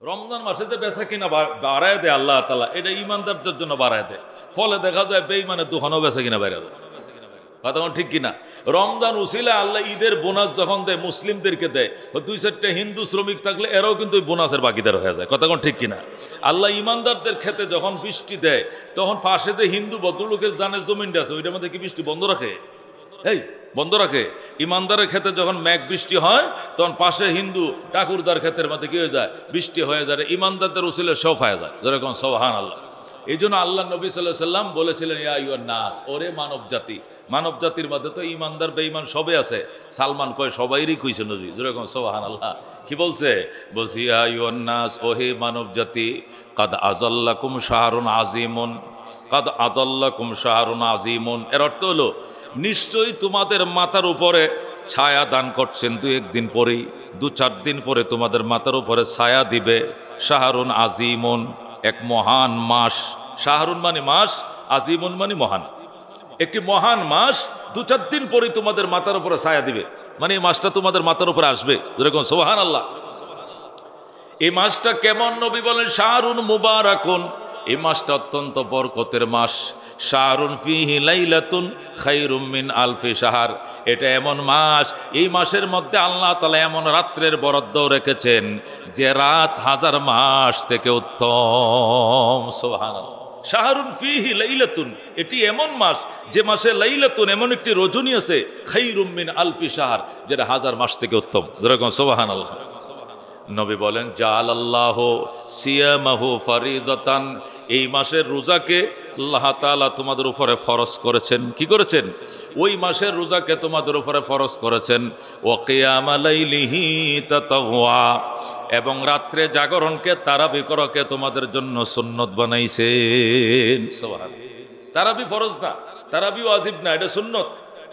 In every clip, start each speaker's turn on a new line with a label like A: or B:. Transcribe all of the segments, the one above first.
A: রমজান মাসে যে বেচা কিনা বাড়ায় দেয় আল্লাহ তাআলা, এটা ইমানদারদের জন্য বাড়ায় দেয়। ফলে দেখা যায় বেঈমানের দোকানও বেচা কিনা বাইরে দেয়। কথা কোন ঠিক কিনা? রমজান উসিলা আল্লাহ ঈদের বোনাস যখন দেয় মুসলিমদেরকে দেয়, দুই চারটে হিন্দু শ্রমিক থাকলে এরাও কিন্তু ওই বোনাসের বাকিদার হয়ে যায়। কথা কোন ঠিক কিনা? আল্লাহ ইমানদারদের ক্ষেত্রে যখন বৃষ্টি দেয়, তখন পাশে যে হিন্দু ভদ্রলোকের জানের জমিনটা আছে ওইটার মধ্যে কি বৃষ্টি বন্ধ রাখে? এই বন্ধ রাখে। ইমানদারের ক্ষেত্রে যখন মেঘ বৃষ্টি হয়, তখন পাশে হিন্দু ঠাকুরদার ক্ষেত্রের মধ্যে কি হয়ে যায়? বৃষ্টি হয়ে যায়। ইমানদারদের উসিলে সব হয়ে যায়, যেরকম সুবহান আল্লাহ। এই জন্য আল্লাহ নবী সাল্লাল্লাহু আলাইহি সাল্লাম বলেছিলেন, ইয়া আইয়ুহান নাস, ওরে মানব জাতি। মানব জাতির মধ্যে তো ইমানদার বেঈমান সবে আছে। সালমান কয় সবাইরই কইছে নবী, যেরকম সুবহান আল্লাহ। কি বলছে? বলছি ইয়া আইয়ুহান নাস, ওহে মানব জাতি, কাদ আযাল্লাকুম শাহরুন আজিমুন, কাদ আযাল্লাকুম শাহরুন আজিমুন। এর অর্থ হলো নিশ্চয়ই তোমাদের মাথার উপরে ছায়া দান করছেন। দু একদিন পরেই, 2-4 দিন পরে তোমাদের মাথার উপরে ছায়া দিবে। শাহরুন আজিমুন, এক মহান মাস। শাহরুন মানে মাস, আজিমুন মানে মহান। একটি মহান মাস 2-4 দিন পরে তোমাদের মাথার উপরে ছায়া দিবে, মানে এই মাসটা তোমাদের মাথার উপরে আসবে, যেরকম সুবহান আল্লাহ। এই মাসটা কেমন? নবী বলেন শাহরুন মুবারাকুন, এই মাসটা অত্যন্ত বরকতের মাস। শাহরুন ফিহি লাইলাতুন খায়রুম মিন আলফি শাহর, এটা এমন মাস, এই মাসের মধ্যে আল্লাহ তাআলা এমন রাত্রের বরাদ্দ রেখেছেন যে রাত 1000 মাস থেকে উত্তম। সুবহানাল্লাহ। শাহরুন ফিহি লাইলাতুন, এটি এমন মাস যে মাসে লাইলাতুন, এমন একটি রজনী আছে, খায়রুম মিন আলফি শাহর, যেটা 1000 মাস থেকে উত্তম, যেরকম সুবহানাল্লাহ। নবী বলেন জাআলাল্লাহু সিয়ামাহু ফারিজাতান, এই মাসের রোজাকে আল্লাহ তাআলা তোমাদের উপরে ফরজ করেছেন। কি করেছেন? ওই মাসের রোজাকে তোমাদের উপরে ফরজ করেছেন। ওয়া কিয়ামা লাইলিহি তাতাওয়া, এবং রাত্রে জাগরণকে তারাবি করাকে তোমাদের জন্য সুন্নত বানাইছেন। সুবহানাল্লাহ। তারাবি ফরজ না, তারাবি ওয়াজিব না, এটা সুন্নত।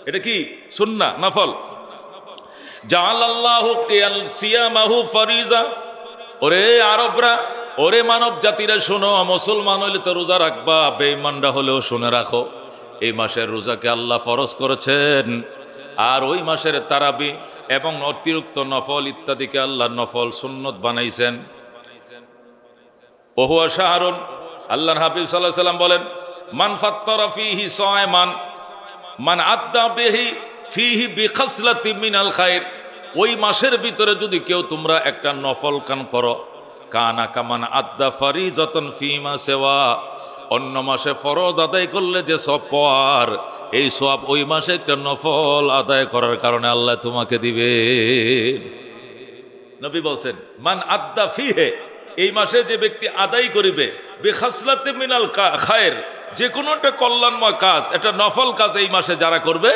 A: এটা কি? সুন্নাহ, নফল। জাআলাল্লাহু সিয়ামাহু ফারিজা। ওরে আরবরা, ওরে মানব জাতিরা শোনো, মুসলমান হইলে তো রোজা রাখবা, বেঈমানরা হলেও শুনে রাখো, এই মাসের রোজাকে আল্লাহ ফরজ করেছেন। আর ওই মাসের তারাবি এবং অতিরিক্ত নফল ইত্যাদিকে আল্লাহ নফল সুন্নত বানাইছেন। ওহুয়া শাহরুন, আল্লাহর হাবিব সাল্লাল্লাহু আলাইহি সাল্লাম বলেন, মান ফাত্তারা ফীহি সায়মান মান আদ্দা বিহি ফিহি বিখাসলাতি মিনাল খায়র, ওই মাসের ভিতরে যদি কেউ তোমরা একটা নফল কান করো, কানা কামান আদ্দা ফারিজাতান ফিমা সিওয়া, অন্য মাসে ফরজ আদায় করলে যে সওয়াব পাওয়ার, এই সওয়াব ওই মাসে একটা নফল আদায় করার কারণে আল্লাহ তোমাকে দিবে। নবী বলছেন মান আদ্দা ফিহে, এই মাসে যে ব্যক্তি আদায় করিবে, বিখাসলাতি মিনাল খায়র, যে কোনো একটা কল্যাণময় কাজ, একটা নফল কাজ এই মাসে যারা করবে,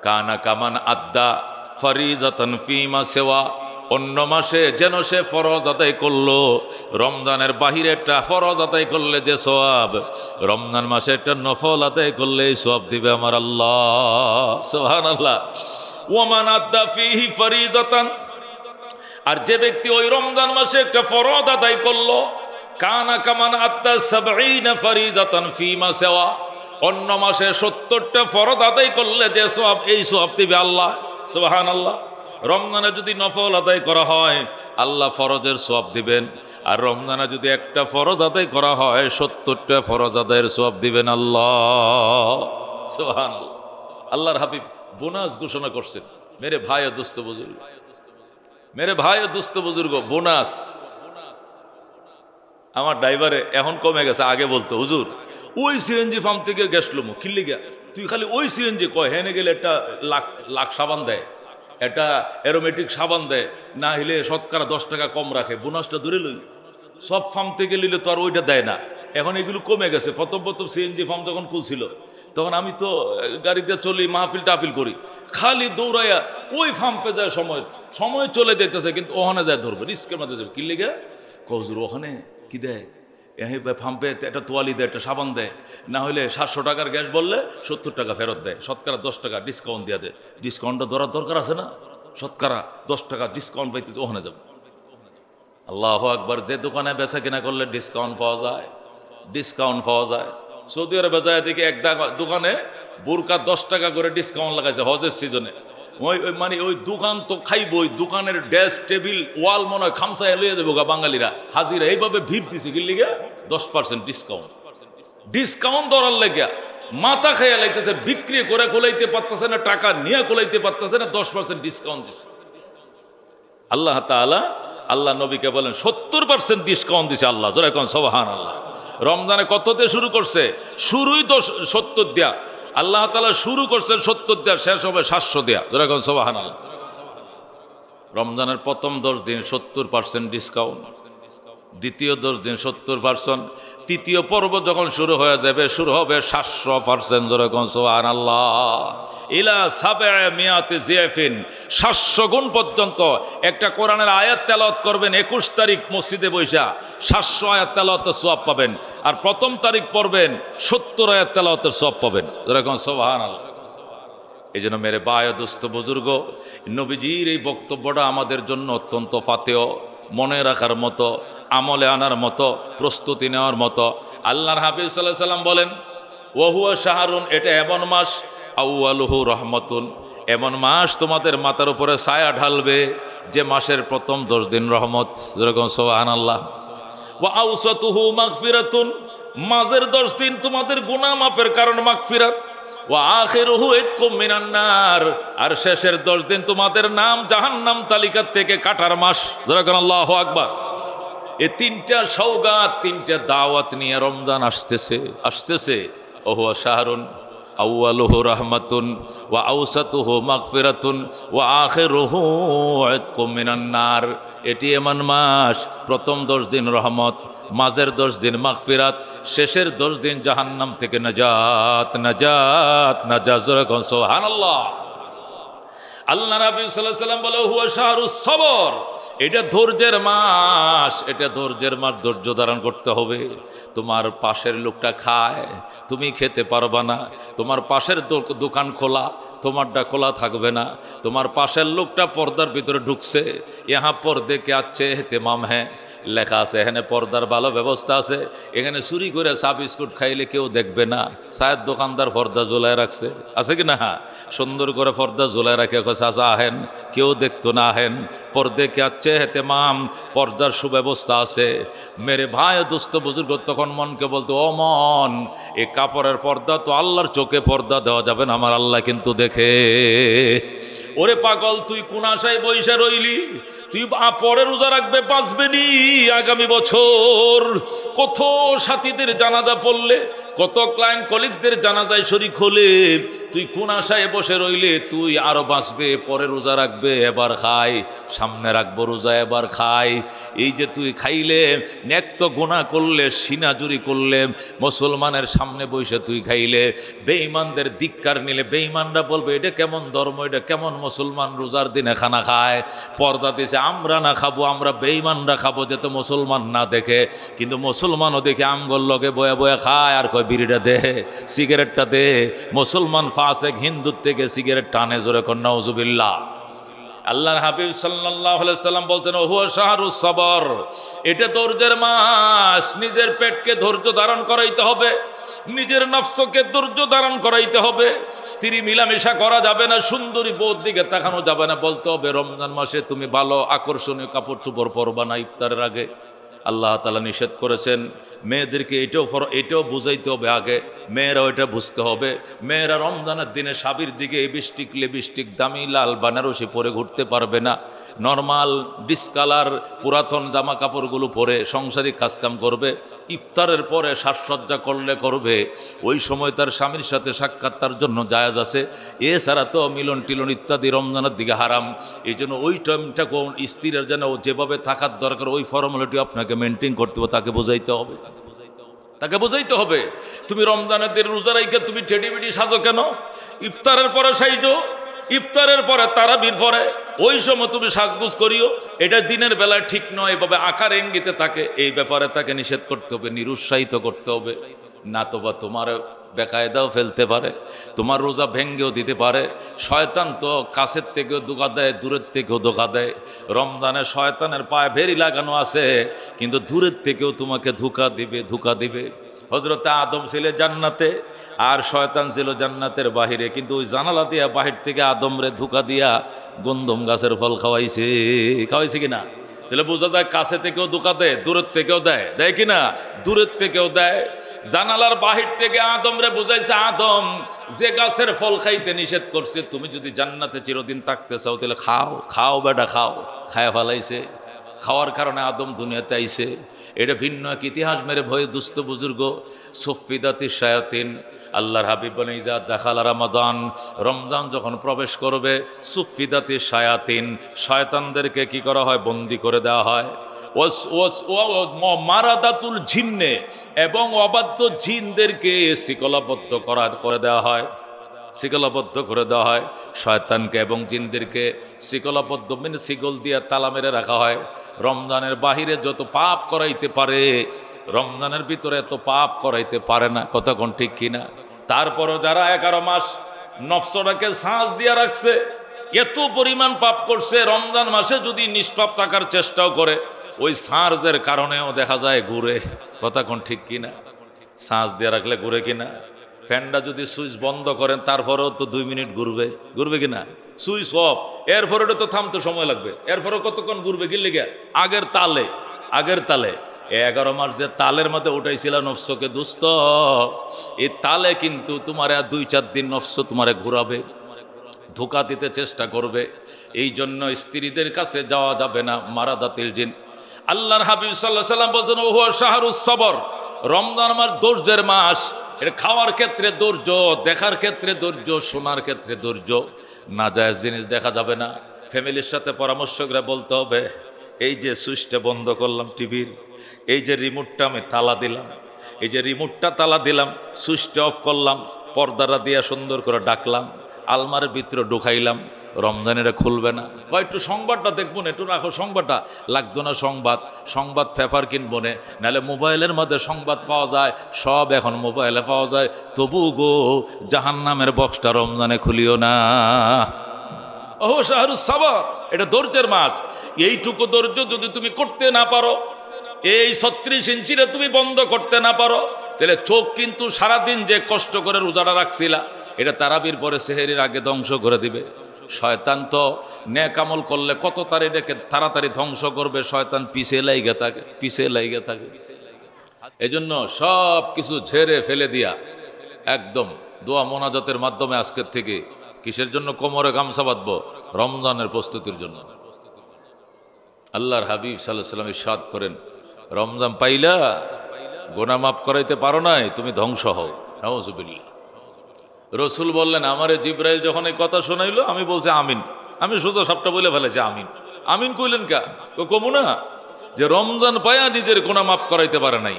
A: কানা কামান আদ্দা ফারিজাতান ফিমা সিওয়া, অন্য মাসে যেন সে ফরজ আদায় করলো, রমজানের বাহিরে একটা ফরজ আদায় করলে যে সওয়াব, রমজান মাসে একটা নফল আদায় করলে এই সওয়াব দিবে আমার আল্লাহ। সুবহানাল্লাহ। ওয়ামান আদ্দা ফিহি ফারিজাতান, আর যে ব্যক্তি ওই রমজান মাসে একটা ফরজ আদায় করলো, কানা কামান আদ্দা 70 ফারিজাতান ফিমা সিওয়া, অন্য মাসে 70টা ফরজ আদায় করলে যে সওয়াব, এই সওয়াব দিবে আল্লাহ। সুবহানাল্লাহ। রমজানে যদি নফল আদায় করা হয় আল্লাহ ফরজের সওয়াব দিবেন, আর রমজানে যদি একটা ফরজ আদায় করা হয় 70টা ফরজ আদায়ের সওয়াব দিবেন আল্লাহ। সুবহানাল্লাহ। আল্লাহর হাবিব বোনাস ঘোষণা করছেন। মেরে ভাই ও দোস্ত বুজুর্গ, মেরে ভাই ও দোস্ত বুজুর্গ, বোনাস। আমার ড্রাইভারে এখন কমে গেছে, আগে বলতো হুজুর ওই সিএনজি পাম্প থেকে গ্যাস লমু, কিনলি গা তুই খালি ওই সিএনজি কয়, হেনে গেলে একটা লাখ লাখ সাবান দেয়, একটা অ্যারোমেটিক সাবান দেয়, না হলে শতকরা 10 টাকা কম রাখে, বোনাসটা দূরে লই। সব ফার্ম থেকে নিলে তো আর ওইটা দেয় না, এখন এগুলো কমে গেছে। প্রথম প্রথম সিএনজি ফার্ম যখন খুলছিল, তখন আমি তো গাড়িতে চলি, মাহফিল টাহফিল করি, খালি দৌড়াইয়া ওই ফার্মে যায়, সময় সময় চলে যেতেছে, কিন্তু ওখানে যায় ধরবে, রিস্কের মধ্যে যাবে, কিনলে গে কজুর ওখানে কি দেয়, পাম্পে একটা তোয়ালি দেয়, একটা সাবান দেয়, না হলে 700 টাকার গ্যাস বললে 70 টাকা ফেরত দেয়, শতকরা 10 টাকা ডিসকাউন্ট দিয়ে দেয়। ডিসকাউন্টটা ধরার দরকার আছে না? শতকরা 10 টাকা ডিসকাউন্ট পাইতে ওখানে যাবে। আল্লাহু আকবার। যে দোকানে বেচা কিনা করলে ডিসকাউন্ট পাওয়া যায়, ডিসকাউন্ট পাওয়া যায়। সৌদি আরবে যায় দেখি এক দোকানে বোরকা 10 টাকা করে ডিসকাউন্ট লাগাইছে হজের সিজনে। মানে ওই দোকান তো খাইব, ওই দোকানের ডেস্ক টেবিল ওয়াল মনে হয় খামসায় লইয়া দেবো গা বাঙালিরা হাজিরা এইভাবে ভিড় দিছে কি লিগে 10% ডিসকাউন্ট, ডিসকাউন্ট দেওয়ার লেগে মাথা খেয়ে লাইতেছে, বিক্রি করে খোলাইতে পারতেছে না, টাকা নিয়ে খোলাইতে পারতেছে না, 10% ডিসকাউন্ট দিছে। আল্লাহ তাআলা আল্লাহ নবীকে বলেন 70% ডিসকাউন্ট দিছে আল্লাহ, জোরে কোন সুবহানাল্লাহ। রমজানে কত দিয়ে শুরু করছে? শুরুই তো 70 দেয়া, আল্লাহ তাআলা শুরু করছেন 70 দেয়া, শেষ হবে 700 দেয়া, জোরে কোন সুবহানাল্লাহ। রমজানের প্রথম 10 দিন 70% ডিসকাউন্ট, দ্বিতীয় 10 দিন 70%, তৃতীয় পর্ব যখন শুরু হয়ে যাবে শুরু হবে 700%, জোরে কোন সুবহানাল্লাহ। ইলা সাবআ মিয়াতি জিয়াফিন, 700 গুণ পর্যন্ত। একটা কোরআনের আয়াত তেলাওয়াত করবেন 21 তারিখ মসজিদে বৈশা, 700 আয়াত তেলাওয়াতের সওয়াব পাবেন। আর প্রথম তারিখ পড়বেন 70 আয়াত তেলাওয়াতের সওয়াব পাবেন, জোরে কোন সুবহানাল্লাহ। এই জন্য মেরে বায়া দোস্ত বুজুর্গ, নবীজির এই বক্তব্যটা আমাদের জন্য অত্যন্ত ফাতেহ, মনে রাখার মতো, আমলে আনার মতো, প্রস্তুতি নেওয়ার মতো। আল্লাহর হাবিব সাল্লাল্লাহু আলাইহি ওয়াসাল্লাম বলেন ওয়াহুয়া শাহরুন, এটা এমন মাস, আউয়ালুহু রহমাতুন, এমন মাস তোমাদের মাথার উপরে ছায়া ঢালবে যে মাসের প্রথম 10 দিন রহমত, যেরকম সুবহানাল্লাহ। ওয়া আউসাতুহু মাগফিরাতুন, মাঝের 10 দিন তোমাদের গুনাহ মাফের কারণ মাগফিরাত। ওয়া আখিরুহু ইতকুম মিনান নার, আর শেষের 10 দিন তোমাদের নাম জাহান্নাম তালিকা থেকে কাটার মাস, যেরকম আল্লাহু আকবার। এই তিনটা সওগাত, তিনটা দাওয়াত নিয়ে রমজান আসতেছে। ওহুয়া শাহরুন আউয়ালুহু রাহমাতুন ওয়া আউসাতুহু মাগফিরাতুন ওয়া আখিরুহু ইতকুম মিনান নার। এটি এমন মাস, প্রথম 10 দিন রহমত, মাঝের 10 দিন মাগফিরাত, শেষের 10 দিন জাহান্নাম থেকে নাজাত, নাজাত, নাজাত, সুবহানাল্লাহ। আল্লাহ নবী সাল্লাল্লাহু আলাইহি ওয়াসাল্লাম বলে হুয়া শাহরুস সবর, এটা ধৈর্যের মাস, এটা ধৈর্যের মাস, ধৈর্য ধারণ করতে হবে। তোমার পাশের লোকটা খায়, তুমি খেতে পারবা না। তোমার পাশের দোকান খোলা, তোমারটা খোলা থাকবে না। তোমার পাশের লোকটা পর্দার ভিতরে ঢুকছে, ইহা পর্দে কে আছে হেতেমাম হ্যাঁ লেখা আছে, এখানে পর্দার ভালো ব্যবস্থা আছে, এখানে চুরি করে চা বিস্কুট খাইলে কেউ দেখবে না। চায়ের দোকানদার পর্দা ঝোলায় রাখছে, আছে কি না? সুন্দর করে পর্দা ঝোলায় রাখে, চাচা আহেন, কেউ দেখতো না, আহেন পর্দে কে আছে হেতেমাম, পর্দার সুব্যবস্থা আছে। মেরে ভাই দোস্ত বুজুর্গ তখন মনকে বলতো, ও মন, এই কাপড়ের পর্দা তো আল্লাহর চোখে পর্দা দেওয়া যাবে না, আমার আল্লাহ কিন্তু দেখে। ওরে পাগল, তুই কোন আশায় বইসা রইলি? তুই পরে রোজা রাখবে, বাঁচবে নি আগামী বছর। কত সাথীদের জানাজা পড়লে, কত ক্লায়েন্ট কলিগদের জানাজায় শরীক হলে, তুই কোন আশায় বসে রইলে? তুই আরো বাঁচবে, পরে রোজা রাখবে, এবার খাই, সামনে রাখবো রোজা, এবার খাই। এই যে তুই খাইলে, নেক তো গুনাহ করলে, সিনাজুরি করলে, মুসলমানের সামনে বসে তুই খাইলে, বেঈমানদের ধিক্কার নিলে, বেঈমানরা বলবে এটা কেমন ধর্ম, এটা কেমন মুসলমান রোজার দিনে খানা খায়, পর্দা দিছে, আমরা না খাবো, আমরা বেঈমানরা খাবো যাতে মুসলমান না দেখে। কিন্তু মুসলমানও দেখে আমগর লগে বয়া বয়া খায়, আর কয় বিড়িটা দে, সিগারেটটা দে। মুসলমান ফাসেক, হিন্দুর থেকে সিগারেট টানে, জোরে কর নাউজুবিল্লাহ। আল্লাহর হাবিব সাল্লাল্লাহু আলাইহি ওয়াসাল্লাম বলছেন হুয়া শাহরুস সবর, এটা ধৈর্যের মাস। নিজের পেটকে ধৈর্য ধারণ করাইতে হবে, নিজের নফসকে ধৈর্য ধারণ করাইতে হবে। স্ত্রী মিলামেশা করা যাবে না, সুন্দরী বউর দিকে তাকানো যাবে না। বলতে হবে রমজান মাসে তুমি ভালো আকর্ষণীয় কাপড় চোপড় পরবা না ইফতারের আগে, আল্লাহ তাআলা নিষেধ করেছেন। মেয়েদেরকে এটাও বুঝাইতে হবে আগে, মেয়েরাও এটা বুঝতে হবে। মেয়েরা রমজানের দিনে স্বামীর দিকে লিপস্টিক দামি লাল বানারসি পরে ঘুরতে পারবে না। নর্মাল ডিসকালার পুরাতন জামা কাপড়গুলো পরে সংসারিক কাজকাম করবে। ইফতারের পরে সাজসজ্জা করলে করবে, ওই সময় তার স্বামীর সাথে সাক্ষাৎ তার জন্য জায়েজ আছে। এছাড়া তো মিলন টিলন ইত্যাদি রমজানের দিকে হারাম। এই জন্য ওই টাইমটা কোন স্ত্রীর যেন যেভাবে থাকার দরকার, ওই ফর্মালিটি আপনাকে মেনটেন করতে হবে, তাকে বোঝাইতে হবে, তাকে বোঝাইতে হবে। তুমি রমজানের দিন রোজা রাইখে তুমি টেডি বেডি সাজো কেন? ইফতারের পরে সাইজো, ইফতারের পরে তারাবির পরে, ওই সময় তুমি সাজগুজ করিও। এটা দিনের বেলায় ঠিক নয়, এভাবে আকার ইঙ্গিতে তাকে, এই ব্যাপারে তাকে নিষেধ করতে হবে, নিরুৎসাহিত করতে হবে। না তো বা তোমার বেকায়দাও ফেলতে পারে, তোমার রোজা ভেঙ্গেও দিতে পারে। শয়তান তো কাছের থেকেও ধোঁকা দেয়, দূরের থেকেও ধোঁকা দেয়। রমজানে শয়তানের পায়ে ভেরি লাগানো আছে, কিন্তু দূরের থেকেও তোমাকে ধোঁকা দিবে। হযরত আদম ছিল জান্নাতে আর শয়তান ছিল জান্নাতের বাহিরে, কিন্তু ওই জানালা দিয়া বাহির থেকে আদমরে ধোঁকা দিয়া গন্ধম গাছের ফল খাওয়াইছে কিনা? তাহলে বোঝা যায় কাছে থেকেও ধোঁকা দেয়, দূরের থেকেও দেয়, দেয় কিনা? দূরের থেকেও দেয়। জানালার বাহির থেকে আদমরে বুঝাইছে, আদম যে গাছের ফল খাইতে নিষেধ করছে, তুমি যদি জান্নাতে চিরদিন থাকতে চাও তাহলে খাও, খাও বেটা খাও। খায়া ফেলাইছে। খাওয়ার কারণে আদম দুনিয়াতে আইছে। এটা ভিন্ন এক ইতিহাস মেরে ভয়ে দুস্থ বুজুর্গ। সুফিদাতি শায়াতিন, আল্লাহর হাবিব বলেন যা দেখাল রমাদান, রমজান যখন প্রবেশ করবে, সুফিদাতি শায়াতিন, শয়তানদেরকে কি করা হয়? বন্দি করে দেওয়া হয়। মারাদাতুল জিন্নে, এবং অবাধ্য জিনদেরকে শিকলাবদ্ধ করে দেওয়া হয়, শিকলাবদ্ধ করে দেওয়া হয়। শয়তানকে এবং জিনদেরকে শিকলাবদ্ধ মানে শিকল দিয়ে তালা মেরে রাখা হয়। রমজানের বাহিরে যত পাপ করাইতে পারে, রমজানের ভিতরে এত পাপ করাইতে পারে না। কথা কোন ঠিক কিনা? তারপরও যারা 11 মাস নফসটাকে শ্বাস দিয়ে রাখছে, এত পরিমাণ পাপ করছে, রমজান মাসে যদি নিষ্পাপ থাকার চেষ্টাও করে, ওই সার্জের কারণেও দেখা যায় ঘুরে। কথা কোন ঠিক কিনা? শ্বাস দিয়ে রাখলে ঘুরে কিনা? ফ্যানটা যদি সুইচ বন্ধ করেন তারপরেও তো 2 মিনিট ঘুরবে, ঘুরবে কিনা? সুইচ অফ, এরপরে তো থামতে সময় লাগবে, এরপরে কতক্ষণ ঘুরবে? কি লেগে? আগের তালে, আগের তালে। 11 মাস যে তালের মধ্যে উঠাইছিল নফসকে দুস্থ, এই তালে কিন্তু তোমার 2-4 দিন নফস তোমারে ঘুরাবে, ধোঁকা দিতে চেষ্টা করবে। এই জন্য স্ত্রীদের কাছে যাওয়া যাবে না। মারাদাতিল জিন। আল্লাহর হাবিব সাল্লাল্লাহু আলাইহি সাল্লাম বলেছেন, ওহু শাহরুস সবর, রমজান মাস ধৈর্যের মাস। এটা খাওয়ার ক্ষেত্রে ধৈর্য, দেখার ক্ষেত্রে ধৈর্য, শোনার ক্ষেত্রে ধৈর্য। নাজায়েজ জিনিস দেখা যাবে না। ফ্যামিলির সাথে পরামর্শ করে বলতে হবে, এই যে সুইচটা বন্ধ করলাম টিভির, এই যে রিমোটটা আমি তালা দিলাম, এই যে রিমোটটা তালা দিলাম, সুইচটা অফ করলাম, পর্দাটা দিয়ে সুন্দর করে ডাকলাম, আলমারের ভিতরে ঢুকাইলাম, রমজানের খুলবে না। বা একটু সংবাদটা দেখবো না, একটু রাখো সংবাদটা। লাগতো না সংবাদ, সংবাদ পেপার কিনবো না, নাহলে মোবাইলের মধ্যে সংবাদ পাওয়া যায়, সব এখন মোবাইলে পাওয়া যায়। তবু গো জাহান্নামের বক্সটা রমজানে খুলিও না। ওহো শাহরুস সাবর, এটা ধৈর্যের মাস। এইটুকু ধৈর্য যদি তুমি করতে না পারো, এই 36 ইঞ্চিরে তুমি বন্ধ করতে না পারো, তাহলে চোখ কিন্তু সারাদিন যে কষ্ট করে রোজাটা রাখছিলা, এটা তারাবির পরে সেহেরির আগে ধ্বংস করে দিবে। শয়তান তো নেক আমল করলে কত তাড়াতাড়ি ধ্বংস করবে, শয়তান পিছিয়ে লাইগে থাকে, পিছিয়ে লাইগে থাকে। এজন্য সব কিছু ঝেড়ে ফেলে দিয়া একদম দোয়া মোনাজাতের মাধ্যমে আজকের থেকে কিসের জন্য কোমরে গামছা বাঁধবো? রমজানের প্রস্তুতির জন্য। আল্লাহর হাবিব সাল্লাল্লাহু আলাইহি সাল্লাম ইরশাদ করেন, রমজান পাইলা গুনাহ মাফ করাইতে পারো নাই, তুমি ধ্বংস হও। নাউজুবিল্লাহ। রসুল বললেন, আমারে জিব্রাইল যখন এই কথা শোনাইলো, আমি বলছি আমিন। আমি সোজা সবটা বলে ফেলেছি আমিন। আমিন কইলেন কা? কমু না যে রমজান পায়া নিজের গুনাহ মাফ করাইতে পারে নাই,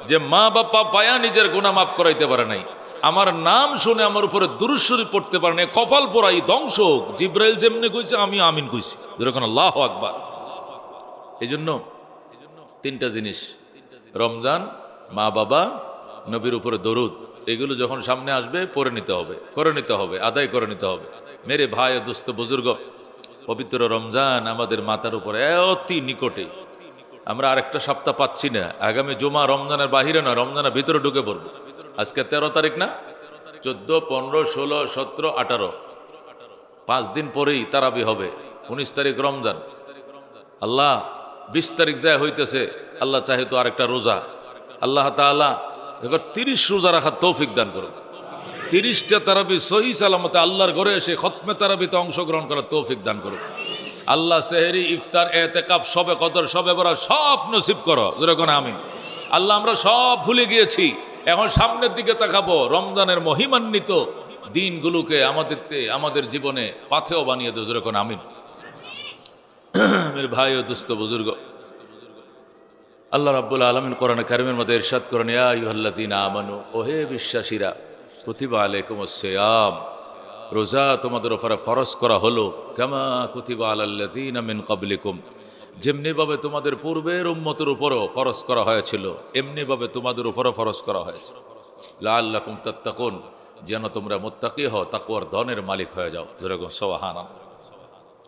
A: যে মা বাবা পায়া নিজের গুনাহ মাফ করাইতে পারে নাই, আমার নাম শুনে আমার উপরে দুরূদ শরীফ পড়তে পারে নাই, কপাল পোড়াই ধ্বংস হোক। জিব্রাইল যেমনি কইছে আমি আমিন কইছি, যেরকম আল্লাহু আকবার। এই জন্য 3টা জিনিস, রমজান, মা বাবা, নবীর উপরে দরুদ, এগুলো যখন সামনে আসবে পড়ে নিতে হবে, করে নিতে হবে, আদায় করে নিতে হবে। মেরে ভাই ও দোস্ত বুজুর্গ, পবিত্র রমজান আমাদের মাথার উপরে অতি নিকটে। আমরা আরেকটা সপ্তাহ পাচ্ছি না। আগামী জুমা রমজানের বাহিরে নয়, রমজানের ভিতরে ঢুকে পড়বো। আজকে 13 তারিখ না? 14, 15, 16, 17, 18, 5 দিন পরেই তারাবি হবে। 19 তারিখ রমজান। আল্লাহ 20 তারিখ যায় হইতেছে, আল্লাহ চাহে তো আরেকটা রোজা। আল্লাহ তাআলা এবার 30 রোজা রাখার তৌফিক দান করুন। 30টা তারাবি সহি সালামতে আল্লাহর ঘরে এসে খতমে তারাবিতে অংশগ্রহণ করার তৌফিক দান করুন। আল্লাহ সেহরি, ইফতার, এতেকাফ, শবে কদর, শবে বরাত সব নসিব করো, যেরকম আমিন। আল্লাহ আমরা সব ভুলে গিয়েছি, এখন সামনের দিকে তাকাবো। রমজানের মহিমান্বিত দিনগুলোকে আমাদের জীবনে পাথেয় বানিয়ে দেও, যেরকম আমিন। মেরে ভাই ও দুস্থ বুজুর্গ, আল্লাহ রাব্বুল আলামিন কোরআনে কারিমের মধ্যে ইরশাদ করেন, ইয়া আইয়ুহাল্লাযীনা আমানু, ওহে বিশ্বাসীরা, কুতিবা আলাইকুমুস সিয়াম, রোজা তোমাদের উপরে ফরজ করা হলো, কামা কুতিবা আলাল্লাযীনা মিন ক্বাবলিকুম, যেমনিভাবে তোমাদের পূর্বের উম্মতের উপরও ফরজ করা হয়েছিল, এমনিভাবে তোমাদের উপরও ফরজ করা হয়েছে, লাআল্লাকুম তাত্তাকুন, যেন তোমরা মুত্তাকি হও, তাকওয়ার ধনের মালিক হয়ে যাও, যেরকম সুবহানাল্লাহ।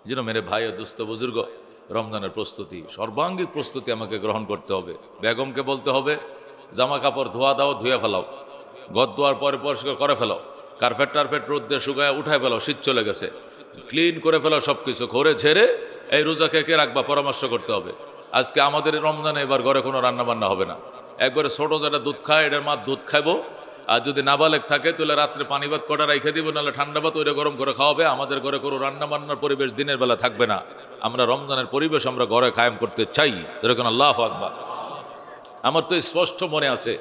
A: যেন মেরে ভাই ও দুস্থ বুজুর্গ, রমজানের প্রস্তুতি, সর্বাঙ্গীন প্রস্তুতি আমাকে গ্রহণ করতে হবে। বেগমকে বলতে হবে, জামা কাপড় ধোয়া দাও, ধুয়ে ফেলাও, ঘর ধোয়ার পরে পরিষ্কার করে ফেলো, কার্পেট টার্পেট রোদ দিয়ে শুকায় উঠায় ফেলো, শীত চলে গেছে, ক্লিন করে ফেলো সব কিছু করে ঝেড়ে এই রোজাকে কে রাখবা পরামর্শ করতে হবে। আজকে আমাদের রমজানে এবার ঘরে কোনো রান্না বান্না হবে না, একবারে ছোটো যেটা দুধ খায় এটার মা দুধ খাইবো, আর যদি নাবালেক থাকে তাহলে রাত্রে পানি ভাত কটা রেখে দিব, নাহলে ঠান্ডা ভাত ওইটা গরম করে খাওয়াবে। আমাদের ঘরে কোনো রান্না বান্নার পরিবেশ দিনের বেলা থাকবে না। আমরা রমজানের পরিবেশ আমরা ঘরে কায়েম করতে চাই, যেরকম আল্লাহু আকবার। আমার তো স্পষ্ট মনে আছে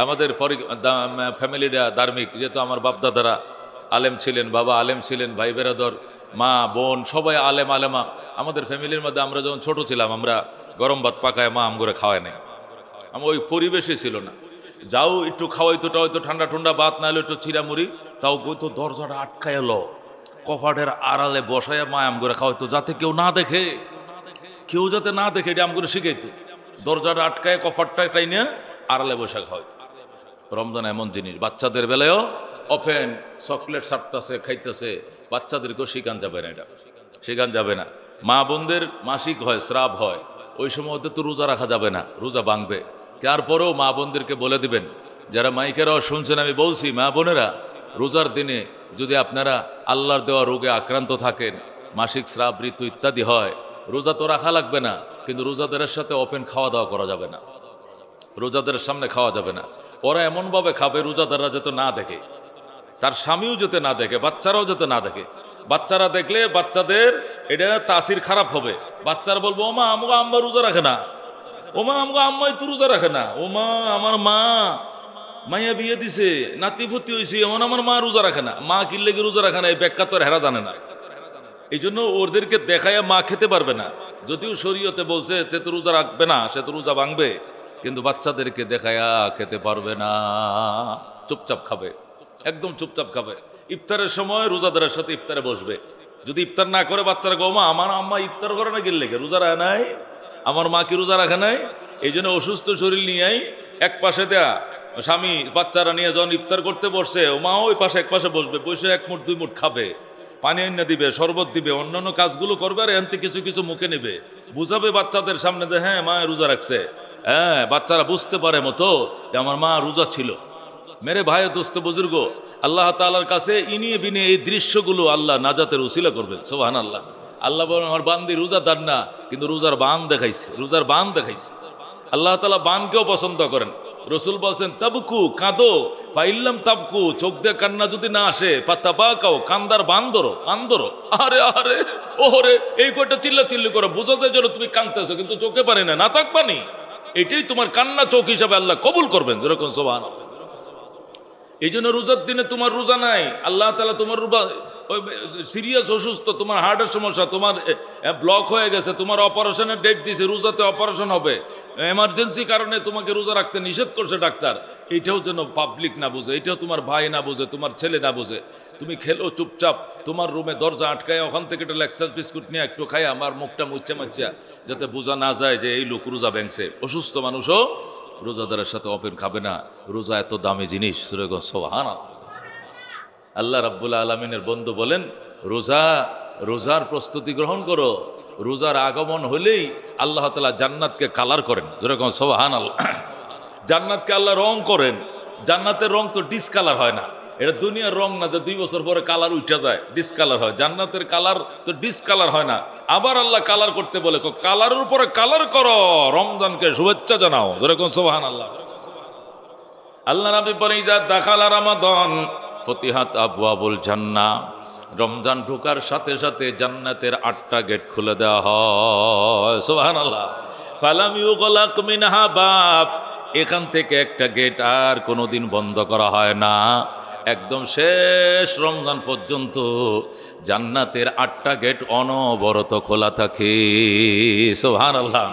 A: আমাদের ফ্যামিলিটা ধার্মিক, যেহেতু আমার বাপদাদারা আলেম ছিলেন, বাবা আলেম ছিলেন, ভাই বেরাদর, মা বোন সবাই আলেম আলেমা। আমাদের ফ্যামিলির মধ্যে আমরা যখন ছোট ছিলাম আমরা গরম ভাত পাকায় মা আমগরে খাওয়ায় নাই, আমার ওই পরিবেশই ছিল না। যাও একটু খাওয়াইতো হয়তো ঠান্ডা ঠান্ডা ভাত, না হলে একটু চিরামুড়ি, তাও তো দরজাটা আটকায় এলো, কপাটের আড়ালে বসায় মা আমগরে খাওয়াইতো, যাতে কেউ না দেখে, কেউ যাতে না দেখে, এটা আমগরে শিখাইতো। দরজাটা আটকায় কফারটা টাইনে আড়ালে বসে খাওয়াইতো। রমজান এমন জিনিস, বাচ্চাদের বেলায়ও ওপেন চকলেট সারতেছে খাইতেছে, বাচ্চাদেরকেও শিখান যাবে না, এটা শিখান যাবে না। মা বোনদের মাসিক হয়, শ্রাব হয়, ওই সময় তো রোজা রাখা যাবে না, রোজা ভাঙবে। তারপরেও মা বোনদেরকে বলে দিবেন, যারা মাইকেরাও শুনছেন, আমি বলছি মা বোনেরা, রোজার দিনে যদি আপনারা আল্লাহর দেওয়া রোগে আক্রান্ত থাকেন, মাসিক শ্রাব ঋতু ইত্যাদি হয়, রোজা তো রাখা লাগবে না, কিন্তু রোজাদারের সাথে ওপেন খাওয়া দাওয়া করা যাবে না, রোজাদারের সামনে খাওয়া যাবে না। ওরা এমনভাবে খাবে রোজাদাররা যাতে না দেখে, তার স্বামীও যাতে না দেখে, বাচ্চারাও যাতে না দেখে। বাচ্চারা দেখলে বাচ্চাদের এটা তাসির খারাপ হবে, বাচ্চারা বলবো ও মা আমাকে আম্মা রোজা রাখে না, ও মা আমাকে আম্মাই তো রোজা রাখে না, ও মা আমার মা মাইয়া বিয়ে দিছে, নাতি ফুতি হয়েছে, এমন আমার মা রোজা রাখে না। মা কিনলে কি রোজা রাখে না, এই ব্যাখ্যা তো হেরা জানে না। এই জন্য ওদেরকে দেখায় মা খেতে পারবে না, যদিও শরীয়তে বলছে সে তো রোজা রাখবে না, সে তো রোজা ভাঙবে, কিন্তু বাচ্চাদেরকে দেখায়া খেতে পারবে না, চুপচাপ খাবে, একদম চুপচাপ খাবে। ইফতারের সময় রোজাদারের সাথে ইফতারে বসবে, যদি ইফতার না করে বাচ্চারা গো মা আমার আম্মা ইফতার করে না গেলে রোজা রাখে নাই, আমার মা কি রোজা রাখে নাই। এই জন্য অসুস্থ শরীর নিয়েই এক পাশে দেয়া স্বামী বাচ্চারা নিয়ে যখন ইফতার করতে বসছে, ও মা ওই পাশে এক পাশে বসবে, বসে এক মুঠ দুই মুঠ খাবে, পানি এনে দিবে, শরবত দিবে, অন্যান্য কাজগুলো করবে, আর এনতে কিছু কিছু মুখে নেবে, বুঝাবে বাচ্চাদের সামনে যে হ্যাঁ মা রোজা রাখছে, হ্যাঁ বাচ্চারা বুঝতে পারে মতো যে আমার মা রোজা ছিল। মেরে ভাই দোস্ত বুজুর্গ, আল্লাহ তাআলার কাছে ইনিয়ে বিনিয়ে এই দৃশ্যগুলো আল্লাহ নাজাতের উসিলা করবেন, সুবহানাল্লাহ। আল্লাহ বলেন আমার বান্দি রোজাদার না, কিন্তু রোজার বান দেখাইছে, রোজার বান দেখাইছে। আল্লাহ তাআলা বানকেও পছন্দ করেন। রসুল বলছেন তাবকু, কাঁদো, ফাইল্লাম তাবকু, চোখ দিয়ে কান্না যদি না আসে, পাতাবাকাও, কান্দার বান ধরো, বান ধরো। আরে আরে ওরে, এই কয়টা চিল্লা চিল্লি করো, বোঝা যায় যেন তুমি কাঁদতেছো, কিন্তু চোখে পারে না, না থাক পানি, এটাই তোমার কান্না চোখ হিসাবে আল্লাহ কবুল করবেন, যেরকম সুবহানাল্লাহ। এই জন্য রোজার দিনে তোমার রোজা নাই, আল্লাহ তাআলা তোমার সিরিয়াস অসুস্থ, তোমার হার্টের সমস্যা, তোমার ব্লক হয়ে গেছে, তোমার অপারেশনের ডেট দিয়েছে, রোজাতে অপারেশন হবে, এমার্জেন্সি কারণে তোমাকে রোজা রাখতে নিষেধ করছে ডাক্তার, এটাও যেন পাবলিক না বুঝে, এটাও তোমার ভাই না বুঝে, তোমার ছেলে না বুঝে। তুমি খেলো চুপচাপ, তোমার রুমে দরজা আটকায়, ওখান থেকে একটা লেক্সাস বিস্কুট নিয়ে একটু খাই, আমার মুখটা মুচ্ছা মাচ্ছা, যাতে বোঝা না যায় যে এই লোক রোজা ব্যাংকছে। অসুস্থ মানুষও রোজাদারের সাথে অপেন খাবে না, রোজা এত দামি জিনিস, সুবহানাল্লাহ। আল্লাহ রাব্বুল আলামিনের বন্ধু বলেন রোজা, রোজার প্রস্তুতি গ্রহণ করো, রোজার আগমন হলেই আল্লাহ তাআলা জান্নাতকে কালার করেন, যেরকম সুবহানাল্লাহ। জান্নাতকে আল্লাহ রং করেন, জান্নাতের রং তো ডিসকালার হয় না, এটা দুনিয়ার রং না যে 2 বছর পরে কালার উঠে যায়, ডিসকালার হয়। জান্নাতের কালার তো ডিসকালার হয় না। আবার আল্লাহ কালার করতে বলে, কালারের উপরে কালার করো, রমজানকে শুভেচ্ছা জানাও, যেরকম সুবহানাল্লাহ। আল্লাহ নবী বলেন ইজা দাখালা রমাদান ফতিহাত আবওয়াবুল জান্নাহ, রমজান ঢোকার সাথে সাথে জান্নাতের 8টা গেট খুলে দেওয়া হয়, সুবহানাল্লাহ। ফালাম ইউগলাক মিনহা বাব, এখান থেকে একটা গেট আর কোনোদিন বন্ধ করা হয় না, একদম শেষ রমজান পর্যন্ত জান্নাতের 8টা গেট অনবরত খোলা থাকে, সুবহানাল্লাহ।